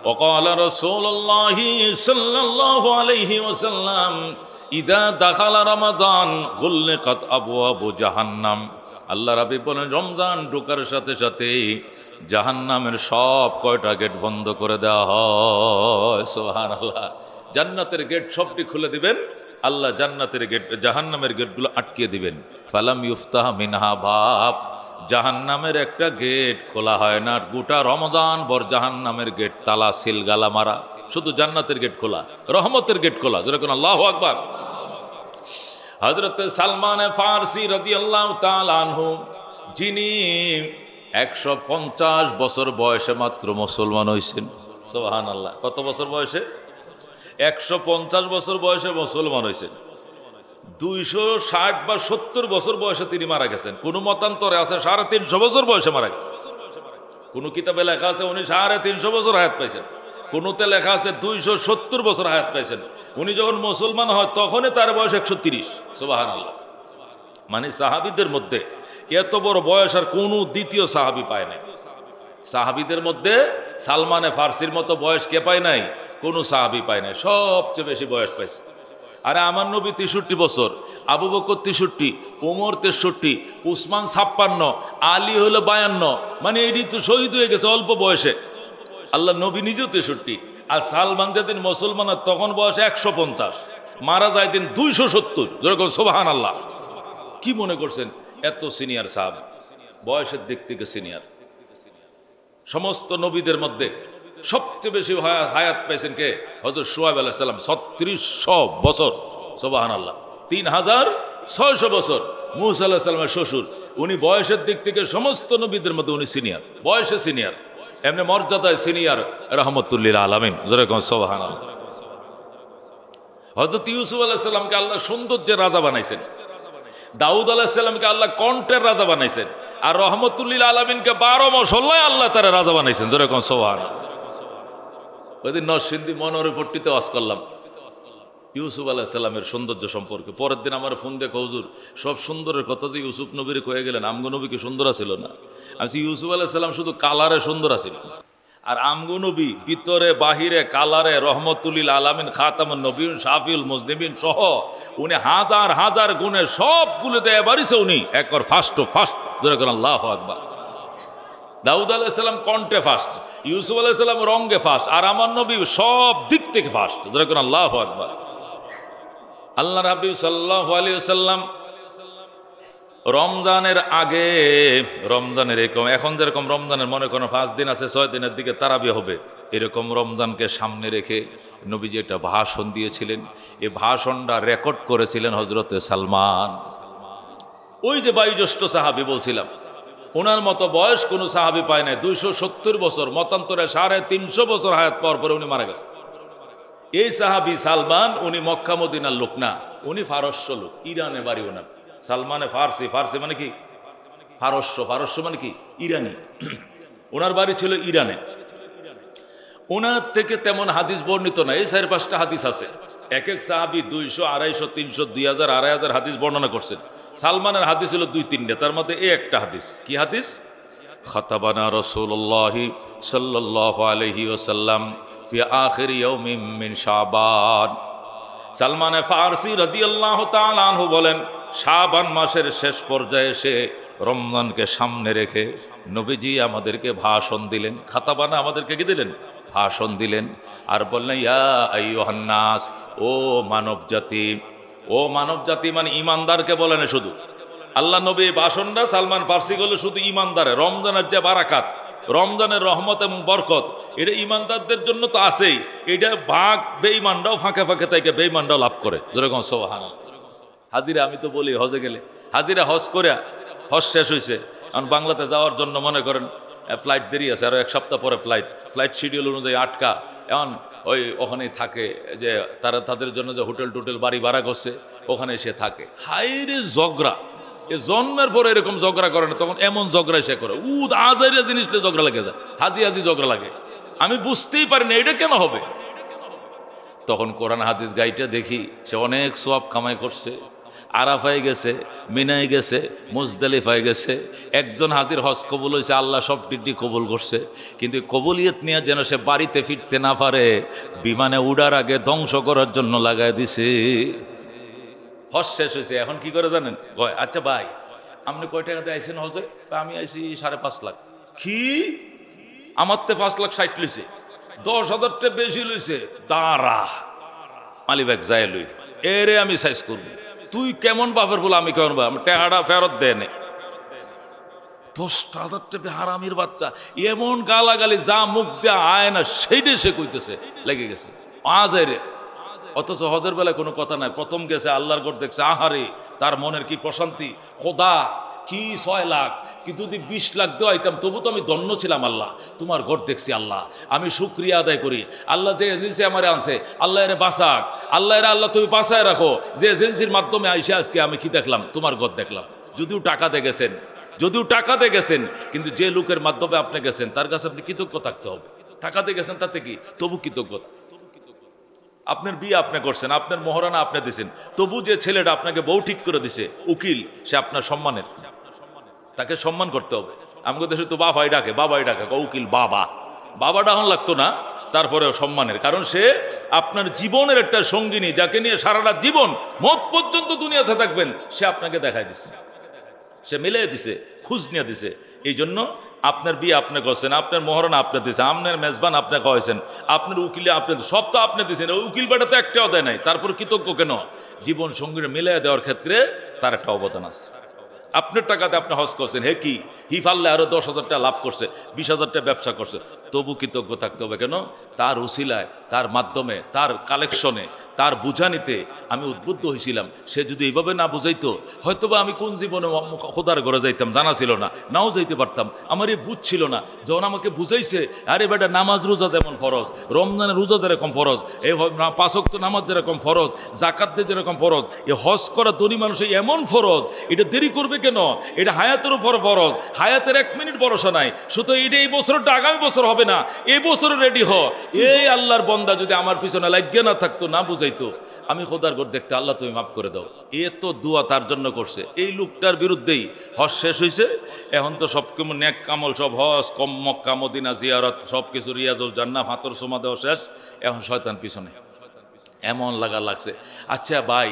A: وقال رسول الله صلى الله عليه وسلم إذا دخل رمضان غلقت أبواب جهنم, আল্লাহ রাব্বি বলেন রমজান ঢোকার সাথে সাথে জাহান্নামের সব কয়টা গেট বন্ধ করে দেওয়া হয়, সুবহানাল্লাহ। জান্নাতের গেট সবটি খুলে দিবেন, আল্লাহ জান্নাতের গেট জাহান্নামের গেটগুলো আটকিয়ে দিবেন। ফালাম ইউফতাহ মিনহা বাব, জাহান্নামের একটা গেট খোলা হয় না। গোটা রমজান ভর জাহান্নামের গেট তালা সিল গালা মারা, শুধু জান্নাতের গেট খোলা, রহমতের গেট খোলা। যেরকম আল্লাহু আকবার। হযরত সালমান ফারসি রাদিয়াল্লাহু তাআলা আনহু, যিনি 150 বছর বয়সে মাত্র মুসলমান হয়েছেন। সুবহানাল্লাহ। কত বছর বয়সে? 150 বছর বয়সে মুসলমান হয়েছেন। 260 বা 70 বছর বয়সে তিনি মারা গেছেন। কোন মতান্তরে আছে 350 বছর বয়সে মারা গেছেন। কোন কিতাবে লেখা আছে উনি 350 বছর হায়াত পাইছেন, কোনতে লেখা আছে 270 বছর হায়াত পাইছেন। উনি যখন মুসলমান হয় তখনই তার বয়স 130। সুবহানাল্লাহ। মানে সাহাবীদের মধ্যে এত বড় বয়স আর কোন দ্বিতীয় সাহাবী পায় নাই। সাহাবীদের মধ্যে সালমানে ফার্সির মতো বয়স কে পায় নাই? কোন সাহাবী পায় নাই, সবচেয়ে বেশি বয়স পাইছে। আরে আমার নবী 63 বছর, আবু বকর 63, ওমর 63, উসমান 56, আলী হলো 52। মানে এটি তো শহীদ হয়ে গেছে অল্প বয়সে। আল্লাহ নবী নিজেও 63। আর সালমান যেদিন মুসলমান হয় তখন বয়স 150, মারা যায় দিন 270। যেরকম সুবহানাল্লাহ। কি মনে করছেন এত সিনিয়র সাহাবী, বয়সের দিক থেকে সিনিয়র। সমস্ত নবীদের মধ্যে সবচেয়ে বেশি হায়াত পেয়েছেন কে? হযরত শুআয়ব আলাইহিস সালাম, 3600 বছর। সুবহানাল্লাহ। 3600 বছর। মূসা আলাইহিস সালামের শ্বশুর, উনি বয়সের দিক থেকে সমস্ত নবীদের মধ্যে উনি সিনিয়র, বয়সে সিনিয়র, এমনি মর্যাদায় সিনিয়র। রাহমাতুল লিল আলামিন। যেরকম সুবহানাল্লাহ। হযরত ইউসুফ আলাইহিস সালামকে আল্লাহ সৌন্দর্যের রাজা বানাইছেন, দাউদ আলাইহিস সালামকে আল্লাহ কণ্ঠের রাজা বানাইছেন, আর রাহমাতুল লিল আলামিনকে 12 মহল্লায় আল্লাহ তারা রাজা বানাইছেন। যেরকম সুবহানাল্লাহ। ওইদিন নরসিংদী মনোহরপট্টিতে ওয়াজ করলাম ইউসুফ আলাইহিস সালামের সৌন্দর্য সম্পর্কে। পরের দিন আমার ফোন দেখো, হুজুর সব সুন্দরের কথা যে ইউসুফ নবীর কয়ে গেলেন, আমগো নবী কি সুন্দর ছিল না? আমি ইউসুফ আলাইহিস সালাম শুধু কালারে সুন্দর আছিল, আর আমগো নবী ভিতরে বাহিরে কালারে রহমতুল লিল আলামিন, খাতামুন নবিয়্যিন, শাফিউল মুজনিবিন সহ উনি হাজার হাজার গুণে সবগুলোতে এবারিছে উনি একবার ফার্স্ট ফার্স্ট। যেরকম আল্লাহু আকবার। দাউদ আলাইহিস সালাম কণ্ঠে ফার্স্ট, ইউসুফ আলাইহিস সালাম রঙ্গে ফার্স্ট, আর আমার নবী সব দিক থেকে ফার্স্ট। যেরকম আল্লাহু আকবার। আল্লাহ রাব্বি সাল্লাল্লাহু আলাইহি ওয়াসাল্লাম রমজানের আগে, রমজানের এরকম এখন যেরকম রমজানের মনে কোনো 5 দিন আছে, 6 দিনের দিকে তারাবি হবে, এরকম রমজানকে সামনে রেখে নবীজি একটা ভাষণ দিয়েছিলেন। এই ভাষণটা রেকর্ড করেছিলেন হযরতে সালমান। ওই যে বয়োজ্যেষ্ঠ সাহাবী বলছিলাম, ওনার মতো বয়স কোনো সাহাবী পায় নাই। 270 বছর, মতান্তরে 350 বছর হায়াত পাওয়ার পরে উনি মারা গেছেন। এই সাহাবী সালমান, উনি মক্কা মদিনার লোক না, উনি ফারস্য লোক, ইরানে বাড়ি ওনার। সালমানে ফার্সি, ফার্সি মানে কি? ফারস্য, ফারস্য মানে কি? ইরানি। ওনার বাড়ি ছিল ইরানে। ওনার থেকে তেমন হাদিস বর্ণিত না, এই 4-5টা হাদিস আছে। এক এক সাহাবী 200, 250, 300, 2000, 2500 হাদিস বর্ণনা করছেন। সালমানের হাদিস হলো 2-3টা, তার মধ্যে এই একটা হাদিস। কি হাদিস? খাতাবানা রাসূলুল্লাহ সাল্লাল্লাহু আলাইহি ওয়াসাল্লাম ফি আখির ইয়াউমিন মিন শাবান। সালমানে ফারসি রাদিয়াল্লাহু তাআলা আনহু বলেন, শাবান মাসের শেষ পর্যায়ে এসে রমজানকে সামনে রেখে নবীজি আমাদেরকে ভাষণ দিলেন। খাতাবানা আমাদেরকে কি দিলেন? ভাষণ দিলেন। আর বললেন, ইয়া আইয়ুহান নাস, ও মানব জাতি। ও মানব জাতি মানে ইমানদারকে বলেন শুধু। আল্লাহ নবী ভাষণটা সালমান ফারসি করলে শুধু ইমানদারে, রমজানের যে বারাকাত, রমজানের রহমত এবং বরকত, এটা ইমানদারদের জন্য তো আছেই, এটা ভাগ বেঈমানরাও ফাঁকে ফাঁকে তাইকে বেঈমানরাও লাভ করে। যেরকম সুবহানাল্লাহ। হাজিরা আমি তো বলি হজে গেলে, হাজিরা হজ করে, হজ শেষ হয়েছে, এখন বাংলাতে যাওয়ার জন্য মনে করেন ফ্লাইট দেরি আছে, আরো 1 সপ্তাহ পরে ফ্লাইট শিডিউল অনুযায়ী আটকা, এখন ওই ওখানেই থাকে, যে তারা তাদের জন্য যে হোটেল টোটেল বাড়ি ভাড়া করছে ওখানে এসে থাকে। হাইরে ঝগড়া, এ জন্মের পরে এরকম ঝগড়া করে না, তখন এমন ঝগড়া সে করে, আজাইরা জিনিসটা ঝগড়া লাগে যায়, হাজি হাজি ঝগড়া লাগে। আমি বুঝতেই পারি না এটা কেন হবে। তখন কোরআন হাদিস গাইটা দেখি সে অনেক সওয়াব কামাই করছে, আরাফায় গেছে, মিনায় গেছে, মুজদালিফায় গেছে। একজন হাজির হজ কবুল হয়েছে, আল্লাহ সব টিটি কবুল করছে, কিন্তু কবুলিয়ত নিয়ে যেন সে বাড়িতে ফিরতে না পারে, বিমানে উড়ার আগে ধ্বংস করার জন্য লাগাই দিছে। হজ শেষ হয়েছে, এখন কি করে জানেন? আচ্ছা ভাই, আপনি কয় টাকাতে আইসেন হজে? আমি আইসি 5.5 লাখ। কি? আমার তো 5,60,000 লইছে, 10,000 বেশি লইছে। দাঁড়া মালিবাগ যায় লই, এরে আমি সাইজ করবো, তুই কেমন বাপের বলে আমি কেমন বাপ, টেহারা ফেরত দেয় নে। 10,000 টাকা হারামির বাচ্চা, এমন গালাগালি যা মুখ দেয়া আয় না সেইটা সে কইতেছে, লেগে গেছে আজ রে। অথচ হজের বেলায় কোনো কথা নাই, প্রথম গেছে আল্লাহর ঘর দেখছে, আহারে তার মনের কি প্রশান্তি, খোদা কি 6 লাখ, কিন্তু যদি 20 লাখ দেওয়াইতাম তবু তো আমি ধন্য ছিলাম। আল্লাহ তোমার ঘর দেখছি, আল্লাহ আমি শুকরিয়া আদায় করি। আল্লাহ যে এজেন্সি আমারে আনছে, আল্লাহ এর বাঁচাক, আল্লাহ এর আল্লাহ তুমি বাঁচায় রাখো, যে এজেন্সির মাধ্যমে আইসে আজকে আমি কি দেখলাম, তোমার ঘর দেখলাম। যদিও টাকা দিয়ে গেছেন, যদিও টাকা দিয়ে গেছেন, কিন্তু যে লোকের মাধ্যমে আপনি গেছেন তার কাছে আপনি কৃতজ্ঞ থাকতে হবে। টাকা দিয়ে গেছেন তাতে কি, তবু কৃতজ্ঞতা। আপনার বিয়ে আপনি করছেন, আপনার মহারানা আপনি দিছেন, তবু যে ছেলেটা আপনাকে বউ ঠিক করে দিছে, উকিল, সে আপনার সম্মানের, তাকে সম্মান করতে হবে। আমাদের দেশে তো বাবাই ডাকে, বাবাই ডাকে, উকিল বাবা, বাবা ডাহন লাগতো না, তারপরেও সম্মানের, কারণ সে আপনার জীবনের একটা সঙ্গিনী, যাকে নিয়ে সারাটা জীবন মত পর্যন্ত দুনিয়াতে থাকবেন, সে আপনাকে দেখায় দিছে, সে মিলিয়ে দিছে, খুঁজ নিয়ে দিছে। এই জন্য আপনার বিয়ে আপনি করছেন, আপনার মহারণা আপনি দিয়েছেন, আপনার মেজবান আপনি খাওয়াইছেন, আপনার উকিলে আপনি, সব তো আপনি দিয়েছেন। উকিল বেটা তো একটাও দেয় নাই, তারপর কৃতজ্ঞ কেন? জীবন সঙ্গীরা মিলিয়ে দেওয়ার ক্ষেত্রে তার একটা অবদান আছে। আপনার টাকাতে আপনি হজ করছেন, হে কি হি ফাললে আরো 10,000 টাকা লাভ করছে, 20,000 টাকা ব্যবসা করছে, তবু কৃতজ্ঞ থাকতে হবে। কেন? তার উসিলায়, তার মাধ্যমে, তার কালেকশনে, তার বুঝানিতে আমি উদ্বুদ্ধ হয়েছিলাম। সে যদি এইভাবে না বুঝাইতো, হয়তোবা আমি কোন জীবনে খোদার ঘরে যাইতাম জানা ছিল না, নাও যাইতে পারতাম, আমার এই বুঝ ছিল না। যখন আমাকে বুঝাইছে, আরে বেটা নামাজ রোজা যেমন ফরজ, রমজানের রোজা যেরকম ফরজ, এই 5 ওয়াক্ত নামাজ যেরকম ফরজ, জাকাত দিয়ে যেরকম ফরজ, এই হজ করা ধনী মানুষের এমন ফরজ, এটা দেরি করবে কেন? এটা হায়াতের উপর ফরজ, হায়াতের 1 মিনিট ভরসা নাই। সুতরাং এটা এই বছরটা আগামী বছর হবে না, এই বছর রেডি হ। এই আল্লাহর বন্দা যদি আমার পিছনে লাগিয়ে না থাকতো, না বুঝাইতো, আমি খোদার ঘর দেখতে, আল্লাহ তুমি মাফ করে দাও, এ তো দোয়া তার জন্য করছে। এই লোকটার বিরুদ্ধেই হজ শেষ হয়েছে। এখন তো সব কেমন নেক কামল, সব হজ, মক্কা মদিনা জিয়ারত, সব কিছু রিয়াজুল জান্নাহ, হাতর সোমা দেওয়া শেষ। এখন শয়তান পিছনে এমন লাগছে। আচ্ছা ভাই,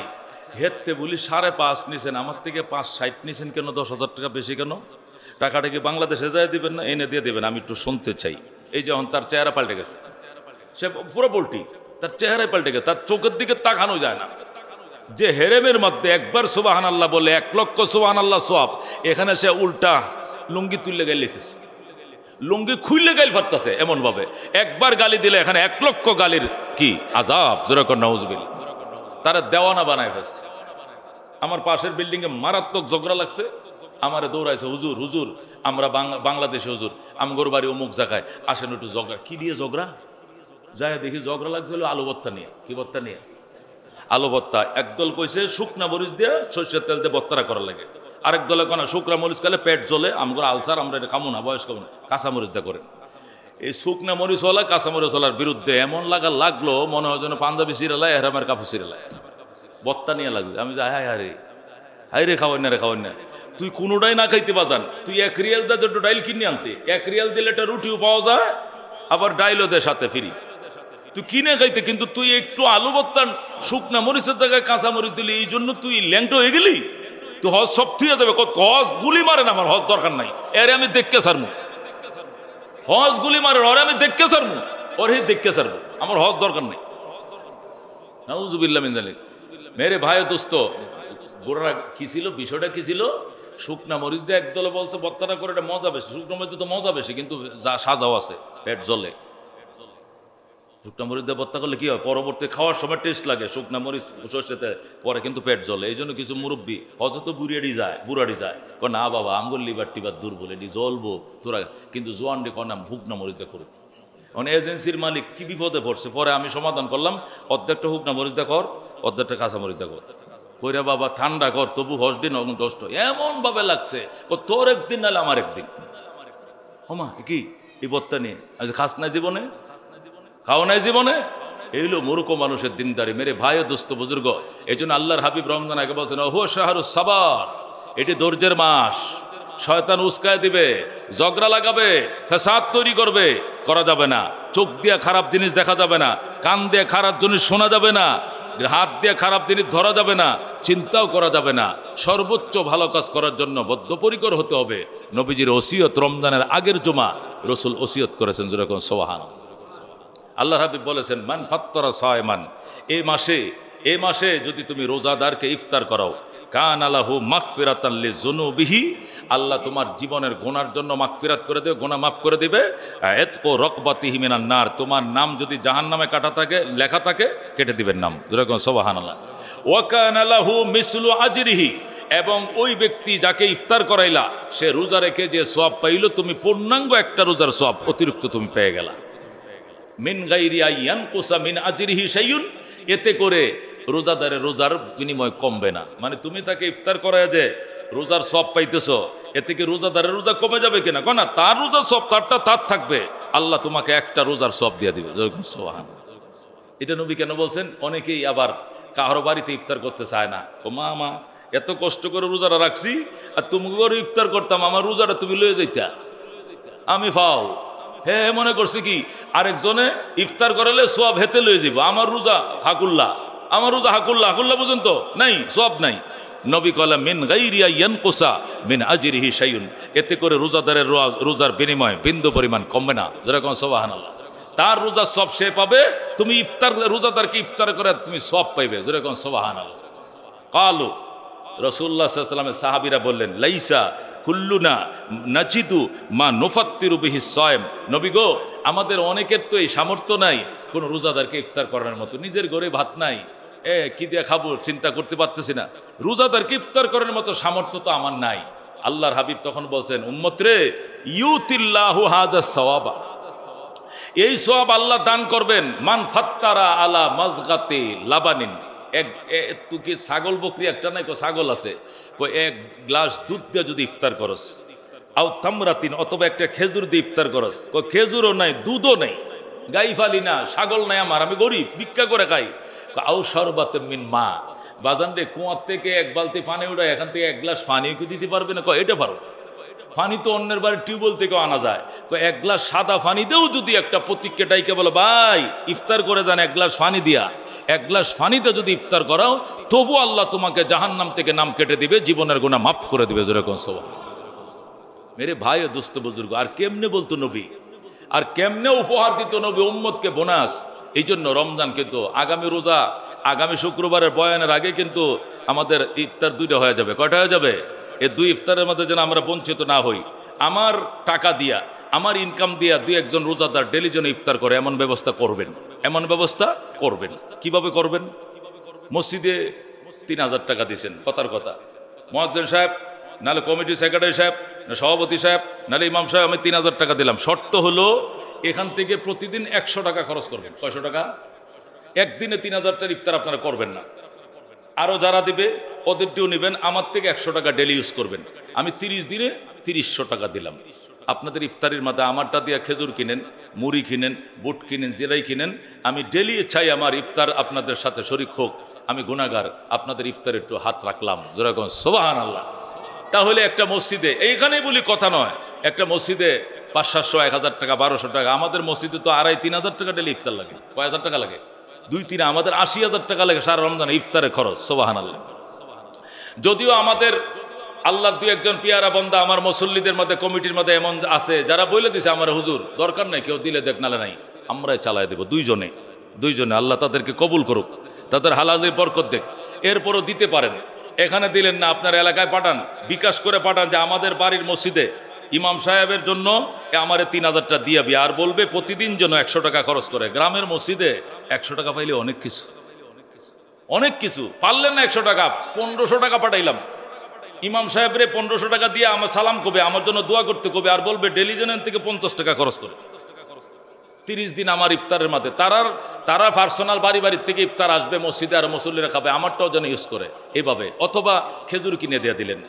A: হেরতে বলি 5.5 নিছেন, আমার থেকে 5.60 নিছেন কেন? 10,000 টাকা বেশি কেন? টাকাটা কি বাংলাদেশে যায় দিবেন না এনে দিয়ে দেবেন? আমি একটু শুনতে চাই। এই যখন তার চেহারা পাল্টে গেছে, সে পুরো পোল্টি, তার চেহারায় পাল্টে গেছে, তার চোখের দিকে তাকানো যায় না। যে হেরেমের মধ্যে একবার সুবহান আল্লাহ বলে 1 লক্ষ সুবহান আল্লাহ সওয়াব, এখানে সে উল্টা লুঙ্গি তুললে গাইল লিতেছে, লুঙ্গি খুললে গাইল ফাটতেছে এমন ভাবে। একবার গালি দিলে এখানে 1 লক্ষ গালির কি আযাব, যেরকম নাউজুবিল্লাহ, তারা দেওয়ানা বানায় ফেলছে। আমার পাশের বিল্ডিং এ মারাত্মক ঝগড়া লাগছে, আমারে দৌড়াইছে, হুজুর হুজুর আমরা বাংলাদেশে, হুজুর আমগোর বাড়ি অমুক জায়গায়, আসেন একটু ঝগড়া। কি দিয়ে ঝগড়া? যায় দেখি ঝগড়া লাগছিল আলু ভর্তা নিয়ে। কি ভর্তা নিয়ে? আলু ভর্তা। একদল কইছে শুকনা মরিচ দিয়ে সরষের তেল দিয়ে ভর্তাটা করা লাগে, আরেক দলে কোনা শুকনা মরিচ খেলে পেট জ্বলে, আমগোর আলসার, আমরা এটা খামো না, বয়স খাবো না, কাঁচা মরিচ দিয়ে করেন। এই শুকনা মরিচওয়ালা কাঁচা মরিচওয়ালার বিরুদ্ধে এমন লাগলো মনে হয় যেন পাঞ্জাবি সিরালায় এহরামের কাপড় সিরালায় বত্তা নিয়ে লাগছে। আমি যাই, হাই হারে হাই রে, খাওয়ান না রে, খাওয়ান না, তুই কোনোটাই না খাইতে বাজান। তুই 1 রিয়াল দিয়ে দুটো ডাইল কিনে আনতে, 1 রিয়াল দিলে একটা রুটিও পাওয়া যায়, আবার ডাইলও দেয় সাথে ফ্রি, তুই কিনে খাইতে। কিন্তু তুই একটু আলু ভর্তা শুকনা মরিচের জায়গায় কাঁচা মরিচ দিলি, এই জন্য তুই ল্যাংটো হয়ে গেলি। তুই হজ সব থুয়ে যাবে, হজ গুলি মারে না, আমার হজ দরকার নাই, এর আমি দেখকে সারমু। হজ গুলি মারে, ওরে আমি দেখকে সারমু, ওরে দেখকে সারবো, আমার হজ দরকার নেই। নাউজুবিল্লাহ মিন যালিক। মেরে ভাই দোস্ত, গোড়া কি ছিল, বিষয়টা কি ছিল? শুকনা মরিচ দিয়ে একদলে বলছে বত্তাটা করে, এটা মজা বেশি, শুকনা মরিচ তো মজা বেশি, কিন্তু যা সাজাও আছে, পেট জ্বলে। শুকনা মরিচ দিয়ে ভর্তা করলে কি হয়? পরবর্তী খাওয়ার সময় টেস্ট লাগে, শুকনা মরিচ সর্ষেতে পরে কিন্তু পেট জ্বলে। এই জন্য কিছু মুরব্বী হয়তো তো বুড়াড়ি যায়, না বাবা আমগোর লিভার টিভার দুর্বল, এটি জ্বলবো তোরা, কিন্তু জোয়ান ডে কর নাম শুকনা মরিচ দিয়ে করুক। মানে এজেন্সির মালিক কি বিপদে পড়ছে, পরে আমি সমাধান করলাম, অর্ধেকটা শুকনা মরিচ দিয়ে কর, অর্ধেকটা কাঁচা মরিচ দিয়ে কর, কইরা বাবা ঠান্ডা কর, তবু হজ দিন কষ্ট। এমন ভাবে লাগছে তোর একদিন নাহলে আমার একদিন। ওমা কি এই বত্তা নিয়ে খাস নাই জীবনে, খাও নাই জীবনে, এইগুলো মূর্খ মানুষের দিনদারি। মেরে ভাই দোস্ত বুজুর্গ, এই জন্য আল্লাহর হাবিব রমজান আগে বলছেন, ওহো শাহরুস সাবার, এটি ধৈর্যের মাস। শয়তান উস্কায় দিবে, ঝগড়া লাগাবে, ফ্যাসাদ তৈরি করবে, করা যাবে না। চোখ দিয়ে খারাপ জিনিস দেখা যাবে না, কান দিয়ে খারাপ জিনিস শোনা যাবে না, হাত দিয়ে খারাপ জিনিস ধরা যাবে না, চিন্তাও করা যাবে না। সর্বোচ্চ ভালো কাজ করার জন্য বদ্ধপরিকর হতে হবে। নবীজির ওসিয়ত রমজানের আগের জুমা রসুল ওসিয়ত করেছেন, যেরকম সুবহান। আল্লাহ হাবিব বলেছেন, মান ফাত্তরা সায়মান, এই মাসে এ মাসে যদি তুমি রোজাদারকে ইফতার করাও কান আলাহু মাগফিরাতান লিযুনুবিহি, আল্লাহ তোমার জীবনের গুনার জন্য মাগফিরাত করে দেবে, গুনাহ মাফ করে দিবে। ইতকু রাকবাতিহি মিনান নার, তোমার নাম যদি জাহান্নামে কাটা থাকে, লেখা থাকে, কেটে দিবেন নাম। যেরকম সুবহানাল্লাহ। ওয়া কান লাহু মিসলু আজরিহি, এবং ওই ব্যক্তি যাকে ইফতার করাইলা সে রোজা রেখে যে সওয়াব পাইল, তুমি পূর্ণাঙ্গ একটা রোজার সওয়াব অতিরিক্ত তুমি পেয়ে গেলা। মিন গায়রি আইয়ানকুসা মিন আজরিহি শাইউন, এতে করে রোজাদারের রোজার বিনিময় কমবে না। মানে তুমি তাকে ইফতার করায় যে রোজার সওয়াব পাইতেছো, এতে কি রোজাদারের রোজা কমে যাবে কিনা? না, তার রোজার সওয়াব তারটা তার থাকবে, আল্লাহ তোমাকে একটা রোজার সওয়াব দিয়ে দিবে। সুবহানাল্লাহ। এটা নবী কেন বলছেন? অনেকেই আবার কারো বাড়িতে ইফতার করতে চায় না। ও মা এত কষ্ট করে রোজাটা রাখছি, আর তুমি করে ইফতার করতাম, আমার রোজাটা তুমি লয়ে যাইতা, আমি ফাও। হ্যাঁ, মনে করছি কি আরেকজনে ইফতার করালে সওয়াব হেতে লয়ে যাব, আমার রোজা হাকুল্লা, আমার রোজা হাকুল্লা। হাকুল্লা বুঝুন তো নাই, সওয়াব নাই। নবী কলা মিন গায়রি ইয়ানকুসা মিন আজরিহি শাইউন, এতে করে রোজাদারের রোজার বিনিময় বিন্দু পরিমাণ কমবে না। যেরকম সুবহানাল্লাহ। তার রোজার সওয়াব সে পাবে, তুমি ইফতার রোজাদারকে ইফতার করে তুমি সওয়াব পাইবে। যেরকম সুবহানাল্লাহ। কালু, রাসূলুল্লাহ সাল্লাল্লাহু আলাইহি ওয়াসাল্লাম সাহাবীরা বললেন, লাইসা কুল্লুনা নাজিদু মা নুফাত্তিরু বিহি সায়েম। নবী গো, আমাদের অনেকের তো এই সামর্থ্য নাই কোন রোজাদারকে ইফতার করার মতো, নিজের ঘরে ভাত নাই, কি দিয়ে খাবো চিন্তা করতে পারতেছি না, রোজাদারকে ইফতার করার মতো সামর্থ্য তো আমার নাই। আল্লাহর হাবিব তখন বলছেন, উম্মত রে, ইউতিল্লাহু হাযা সাওয়াবা, এই সওয়াব আল্লাহ দান করবেন মান ফাত্তারা আলা মাজগাতি লাবানিন। তুই কি ছাগল বকরি একটা নাই, ছাগল আছে, এক গ্লাস দুধ দিয়ে যদি ইফতার করস, আও তামরাতিন, অথবা একটা খেজুর দিয়ে ইফতার করস, খেজুরও নাই, দুধও নেই, গাই ফালি না, ছাগল নাই আমার, আমি গরিব, ভিক্ষা করে খাই। আও শরবাতে মিন মা, বাজান রে, কুয়ার থেকে এক বালতি পানি উঠায়, এখান থেকে এক গ্লাস পানিও কি দিতে পারবে না? এটা পারো। পানি তো অন্যের বাড়ির টিউবওয়েল থেকেও আনা যায়, এক গ্লাস সাদা পানিতেও যদি একটা প্রতীককে ডাইকে বলো, ভাই ইফতার করে যান এক গ্লাস পানি দিয়া, এক গ্লাস পানিতে যদি ইফতার করাও, তবু আল্লাহ তোমাকে জাহান্নাম থেকে নাম কেটে দিবে, জীবনের গুনাহ মাফ করে দিবে। যেরকম সুবহানাল্লাহ। মেরে ভাই ও দোস্ত বুজুর্গ, আর কেমনে বলতো নবী, আর কেমনে উপহার দিত নবী উম্মতকে, বোনাস। এই জন্য রমজান কিন্তু আগামী রোজা, আগামী শুক্রবারের বয়ানের আগে কিন্তু আমাদের ইফতার দুইটা হয়ে যাবে। কয়টা হয়ে যাবে? এই দুই ইফতারের মধ্যে যেন আমরা বঞ্চিত না হই। আমার টাকা দিয়া, আমার ইনকাম দিয়া দুই একজন রোজাদার ডেলি যেন ইফতার করে, এমন ব্যবস্থা করবেন, এমন ব্যবস্থা করবেন। কিভাবে করবেন? মসজিদে 3000 টাকা দিয়েছেন, কথার কথা, মুয়াজ্জিন সাহেব, নাহলে কমিটি সেক্রেটারি সাহেব, না সভাপতি সাহেব, নাহলে ইমাম সাহেব, আমি 3000 টাকা দিলাম। শর্ত হলো এখান থেকে প্রতিদিন 100 টাকা খরচ করবেন। 600 টাকা? একদিনে 3000 টাকার ইফতার আপনারা করবেন না। আরো যারা দিবে ওদেরটিও নেবেন, আমার থেকে 100 টাকা ডেলি ইউজ করবেন। আমি 30 দিনে 300 টাকা দিলাম। আপনাদের ইফতারির মাঝে আমারটা দিয়ে খেজুর কিনেন, মুড়ি কিনেন, বুট কিনেন, জিরাই কিনেন, আমি ডেলি চাই আমার ইফতার আপনাদের সাথে শরীক হোক। আমি গুনাহগার, আপনাদের ইফতারে একটু হাত রাখলাম। যেরকম সুবহানাল্লাহ। তাহলে একটা মসজিদে, এইখানেই বলি কথা নয়, একটা মসজিদে 500, 700, 1000 টাকা, 1200 টাকা। আমাদের মসজিদে তো 2500-3000 টাকা ডেলি ইফতার লাগে। কয় হাজার টাকা লাগে? 2-3, আমাদের 80,000 টাকা লাগে সারা রমজানে ইফতারের খরচ। সুবহানাল্লাহ। যদিও আমাদের আল্লাহর দুই একজন পিয়ারা বন্দা আমার মুসল্লিদের মধ্যে, কমিটির মধ্যে এমন আছে যারা বলে দিছে, আমার হুজুর দরকার নাই, কেউ দিলে দেখ নালে নাই, আমরাই চালাই দেব। দুইজনে আল্লাহ তাদেরকে কবুল করুক, তাদের হালালে বরকত দেখ। এরপরও দিতে পারেন, এখানে দিলেন না, আপনার এলাকায় পাঠান, বিকাশ করে পাঠান যে আমাদের বাড়ির মসজিদে ইমাম সাহেবের জন্য আমারে 3000 টাকা দিয়াবি, আর বলবে প্রতিদিন যেন 100 টাকা খরচ করে। গ্রামের মসজিদে 100 টাকা পাইলে অনেক কিছু, অনেক কিছু। পারলেন না 100 টাকা, 1500 টাকা পাঠাইলাম। ইমাম সাহেবরে 1500 টাকা দিয়ে আমার সালাম কবে, আমার জন্য দোয়া করতে কবে, আর বলবে ডেলি যেন থেকে 50 টাকা খরচ করে। 30 দিন আমার ইফতারের মাঝে তারা পার্সোনাল বাড়ির থেকে ইফতার আসবে মসজিদে, আর মুসল্লিরা খাবে, আমারটাও যেন ইউজ করে এইভাবে। অথবা খেজুর কিনে দিয়ে দিলেন,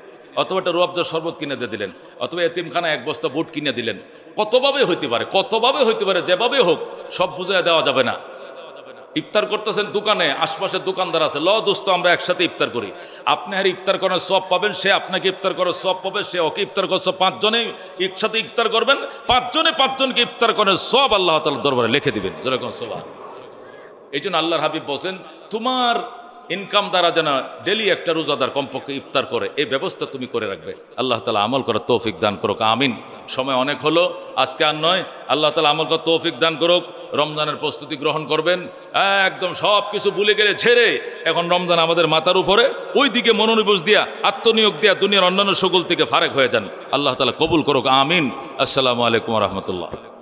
A: অথবা একটা রুয়াবজার শরবত কিনে দিয়ে দিলেন, অথবা এতিমখানা 1 বস্তা বুট কিনে দিলেন। কতভাবে হইতে পারে, যেভাবে হোক, সব বুঝাইয়া দেওয়া যাবে না। ইফতার করতেছেন দোকানে, আশপাশের দোকানদার আছে, দোস্ত আমরা একসাথে ইফতার করি। আপনি আর ইফতার করার সব পাবেন, সে আপনাকে ইফতার করার সব পাবে, সে ওকে ইফতার করার সব। 5 জনে একসাথে ইফতার করবেন, 5 জনে 5 জনকে ইফতার করার সব আল্লাহ তাআলার দরবারে লিখে দিবেন। যেরকম সুবহান। এই জন্য আল্লাহর হাবিব বলেন, তোমার ইনকাম দ্বারা যেন ডেলি একটা রোজাদার কমপক্ষে ইফতার করে, এই ব্যবস্থা তুমি করে রাখবে। আল্লাহ তাআলা আমল করার তৌফিক দান করুক, আমিন। সময় অনেক হলো, আজকে আর নয়। আল্লাহ তাআলা আমল করার তৌফিক দান করুক। রমজানের প্রস্তুতি গ্রহণ করবেন, একদম সব কিছু ভুলে গেলে ছেড়ে এখন রমজান আমাদের মাথার উপরে, ওই দিকে মনোনিবেশ দিয়া, আত্মনিয়োগ দিয়া দুনিয়ার অন্যান্য সকল থেকে ফারেক হয়ে যান। আল্লাহ তাআলা কবুল করুক, আমিন। আসসালামু আলাইকুম ওয়া রাহমাতুল্লাহ।